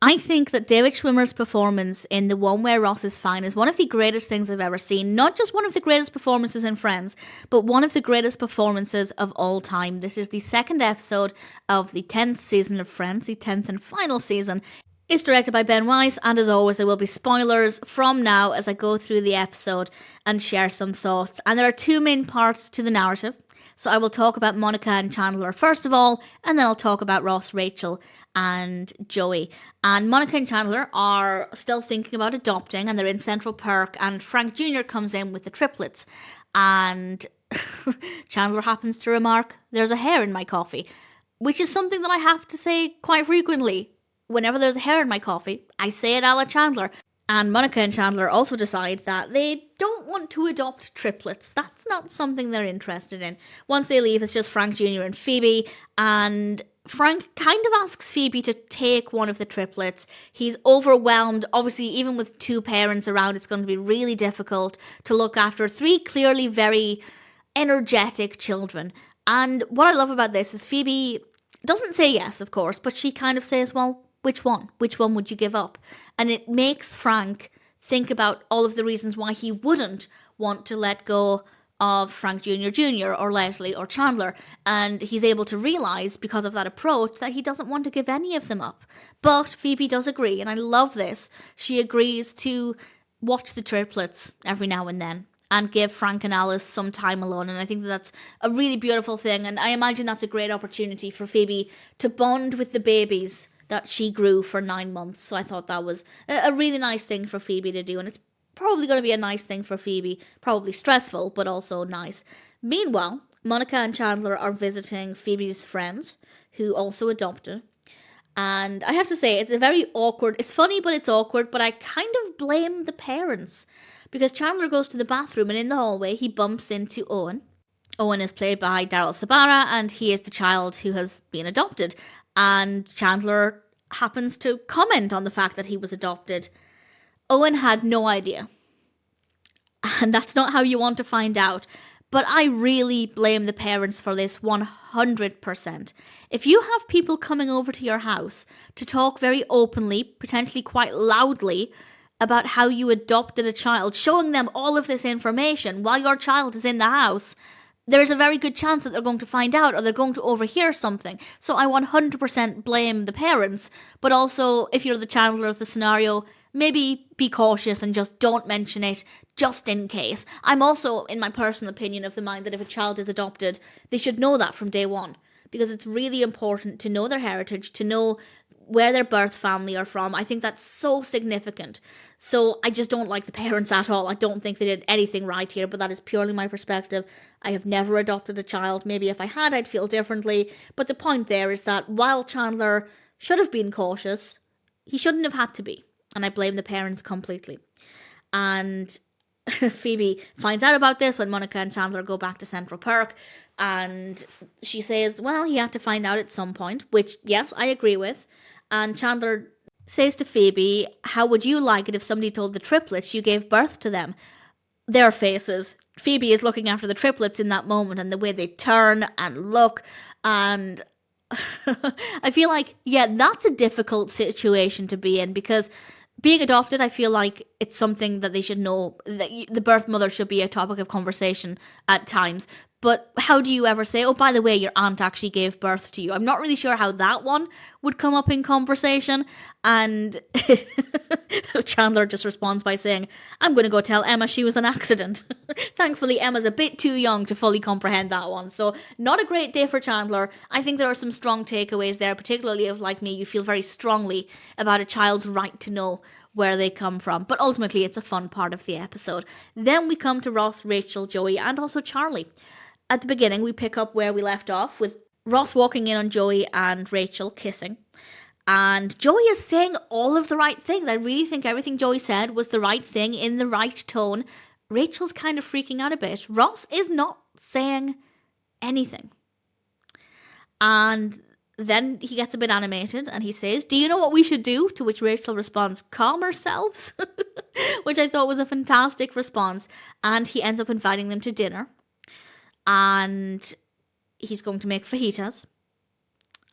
I think that David Schwimmer's performance in The One Where Ross Is Fine is one of the greatest things I've ever seen. Not just one of the greatest performances in Friends, but one of the greatest performances of all time. This is the second episode of the 10th season of Friends, the 10th and final season. It's directed by Ben Weiss, and as always, there will be spoilers from now as I go through the episode and share some thoughts. And there are two main parts to the narrative. So I will talk about Monica and Chandler first of all, and then I'll talk about Ross, Rachel, and Joey. And Monica and Chandler are still thinking about adopting, and they're in Central Park, and Frank Jr. comes in with the triplets. And Chandler happens to remark, "There's a hair in my coffee," which is something that I have to say quite frequently. Whenever there's a hair in my coffee, I say it a la Chandler. And Monica and Chandler also decide that they don't want to adopt triplets. That's not something they're interested in. Once they leave, it's just Frank Jr. and Phoebe, and Frank kind of asks Phoebe to take one of the triplets. He's overwhelmed. Obviously, even with two parents around, it's going to be really difficult to look after three clearly very energetic children. And what I love about this is Phoebe doesn't say yes, of course, but she kind of says, well, which one? Which one would you give up? And it makes Frank think about all of the reasons why he wouldn't want to let go of Frank Jr. or Leslie or Chandler. And he's able to realise, because of that approach, that he doesn't want to give any of them up. But Phoebe does agree, and I love this. She agrees to watch the triplets every now and then and give Frank and Alice some time alone. And I think that's a really beautiful thing. And I imagine that's a great opportunity for Phoebe to bond with the babies that she grew for 9 months. So I thought that was a really nice thing for Phoebe to do. And it's probably going to be a nice thing for Phoebe. Probably stressful, but also nice. Meanwhile, Monica and Chandler are visiting Phoebe's friends, who also adopted. And I have to say, it's a very awkward... It's funny, but it's awkward. But I kind of blame the parents. Because Chandler goes to the bathroom, and in the hallway, he bumps into Owen. Owen is played by Daryl Sabara, and he is the child who has been adopted. And Chandler happens to comment on the fact that he was adopted. Owen had no idea. And that's not how you want to find out. But I really blame the parents for this 100%. If you have people coming over to your house to talk very openly, potentially quite loudly, about how you adopted a child, showing them all of this information while your child is in the house, there's a very good chance that they're going to find out or they're going to overhear something. So I 100% blame the parents. But also, if you're the Chandler of the scenario, maybe be cautious and just don't mention it, just in case. I'm also, in my personal opinion, of the mind that if a child is adopted, they should know that from day one. Because it's really important to know their heritage, to know where their birth family are from. I think that's so significant. So I just don't like the parents at all. I don't think they did anything right here, but that is purely my perspective. I have never adopted a child. Maybe if I had, I'd feel differently. But the point there is that while Chandler should have been cautious, he shouldn't have had to be. And I blame the parents completely. And Phoebe finds out about this when Monica and Chandler go back to Central Park. And she says, well, he had to find out at some point, which, yes, I agree with. And Chandler says to Phoebe, how would you like it if somebody told the triplets you gave birth to them? Their faces. Phoebe is looking after the triplets in that moment, and the way they turn and look, and I feel like, yeah, that's a difficult situation to be in, because being adopted, I feel like it's something that they should know, that the birth mother should be a topic of conversation at times. But how do you ever say, oh, by the way, your aunt actually gave birth to you? I'm not really sure how that one would come up in conversation. And Chandler just responds by saying, I'm going to go tell Emma she was an accident. Thankfully, Emma's a bit too young to fully comprehend that one. So not a great day for Chandler. I think there are some strong takeaways there, particularly if, like me, you feel very strongly about a child's right to know where they come from. But ultimately, it's a fun part of the episode. Then we come to Ross, Rachel, Joey, and also Charlie. At the beginning, we pick up where we left off with Ross walking in on Joey and Rachel kissing. And Joey is saying all of the right things. I really think everything Joey said was the right thing in the right tone. Rachel's kind of freaking out a bit. Ross is not saying anything. And then he gets a bit animated and he says, do you know what we should do? To which Rachel responds, calm ourselves. Which I thought was a fantastic response. And he ends up inviting them to dinner. And he's going to make fajitas.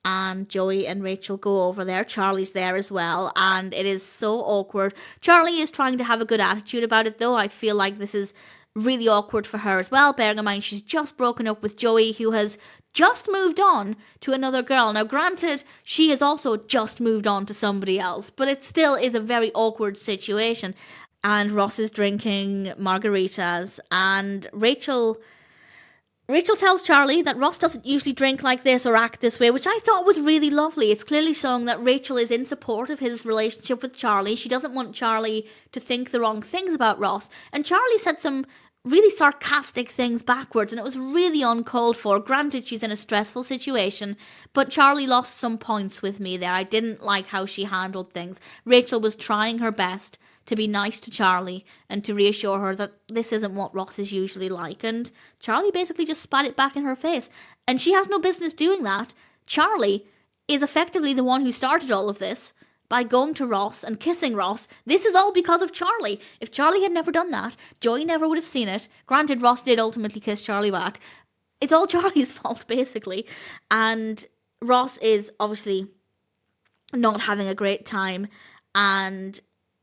and Joey and Rachel go over there. Charlie's there as well, and it is so awkward. Charlie is trying to have a good attitude about it, though. I feel like this is really awkward for her as well, bearing in mind she's just broken up with Joey, who has just moved on to another girl. Now, granted, she has also just moved on to somebody else, but it still is a very awkward situation. And Ross is drinking margaritas, and Rachel tells Charlie that Ross doesn't usually drink like this or act this way, which I thought was really lovely. It's clearly showing that Rachel is in support of his relationship with Charlie. She doesn't want Charlie to think the wrong things about Ross. And Charlie said some really sarcastic things backwards, and it was really uncalled for. Granted, she's in a stressful situation, but Charlie lost some points with me there. I didn't like how she handled things. Rachel was trying her best to be nice to Charlie and to reassure her that this isn't what Ross is usually like. And Charlie basically just spat it back in her face. And she has no business doing that. Charlie is effectively the one who started all of this by going to Ross and kissing Ross. This is all because of Charlie. If Charlie had never done that, Joey never would have seen it. Granted, Ross did ultimately kiss Charlie back. It's all Charlie's fault, basically. And Ross is obviously not having a great time, and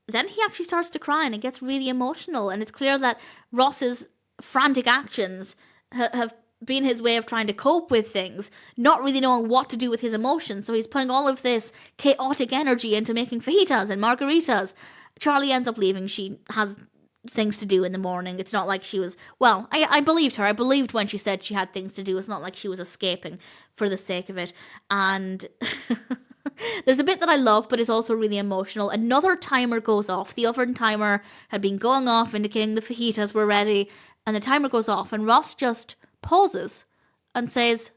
then he actually starts to cry and it gets really emotional, and it's clear that Ross's frantic actions have been his way of trying to cope with things, not really knowing what to do with his emotions, so he's putting all of this chaotic energy into making fajitas and margaritas. Charlie ends up leaving. She has things to do in the morning. It's not like she was, well, I believed her. I believed when she said she had things to do. It's not like she was escaping for the sake of it. And there's a bit that I love, but it's also really emotional. Another timer goes off. The oven timer had been going off, indicating the fajitas were ready, and the timer goes off, and Ross just pauses and says,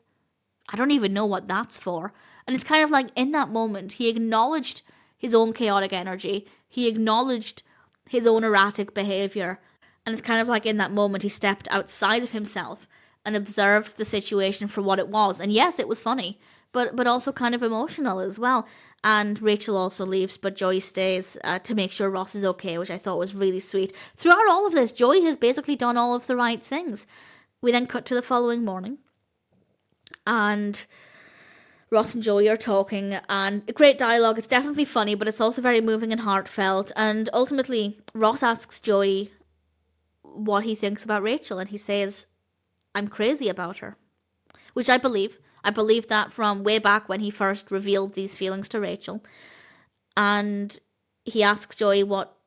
I don't even know what that's for. And it's kind of like, in that moment, he acknowledged his own chaotic energy. He acknowledged his own erratic behaviour. And it's kind of like, in that moment, he stepped outside of himself and observed the situation for what it was. And yes, it was funny, but also kind of emotional as well. And Rachel also leaves, but Joey stays to make sure Ross is okay, which I thought was really sweet. Throughout all of this, Joey has basically done all of the right things. We then cut to the following morning, and Ross and Joey are talking, and great dialogue. It's definitely funny, but it's also very moving and heartfelt. And ultimately, Ross asks Joey what he thinks about Rachel, and he says, I'm crazy about her, which I believe. I believe that from way back when he first revealed these feelings to Rachel. And he asks Joey what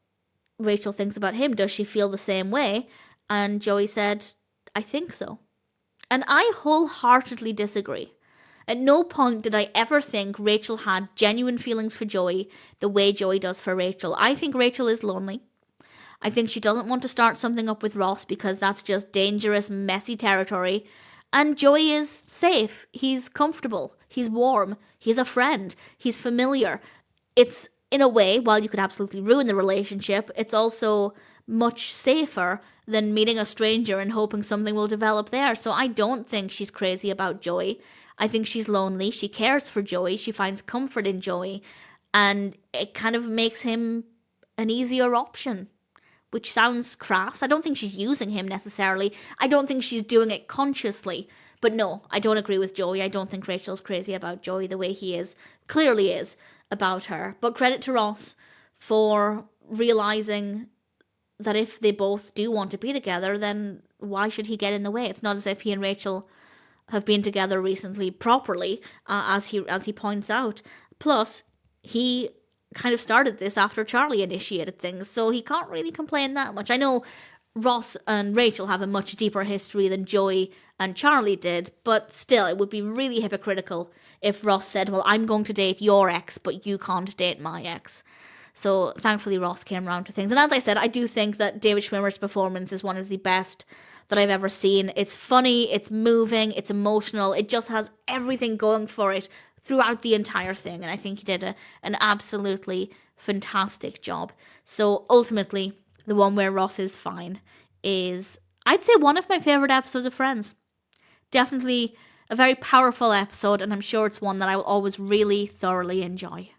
Rachel thinks about him. Does she feel the same way? And Joey said, I think so. And I wholeheartedly disagree. At no point did I ever think Rachel had genuine feelings for Joey the way Joey does for Rachel. I think Rachel is lonely. I think she doesn't want to start something up with Ross because that's just dangerous, messy territory. And Joey is safe. He's comfortable. He's warm. He's a friend. He's familiar. It's, in a way, while you could absolutely ruin the relationship, it's also much safer than meeting a stranger and hoping something will develop there. So I don't think she's crazy about Joey. I think she's lonely. She cares for Joey. She finds comfort in Joey. And it kind of makes him an easier option, which sounds crass. I don't think she's using him necessarily. I don't think she's doing it consciously. But no, I don't agree with Joey. I don't think Rachel's crazy about Joey the way he is. Clearly is about her. But credit to Ross for realising that if they both do want to be together, then why should he get in the way? It's not as if he and Rachel have been together recently properly, as he points out. Plus, he kind of started this after Charlie initiated things, so he can't really complain that much. I know Ross and Rachel have a much deeper history than Joey and Charlie did, but still, it would be really hypocritical if Ross said, well, I'm going to date your ex, but you can't date my ex. So thankfully Ross came around to things. And as I said, I do think that David Schwimmer's performance is one of the best that I've ever seen. It's funny, it's moving, it's emotional, it just has everything going for it throughout the entire thing. And I think he did an absolutely fantastic job. So ultimately, the one where Ross is fine is, I'd say, one of my favourite episodes of Friends. Definitely a very powerful episode, and I'm sure it's one that I will always really thoroughly enjoy.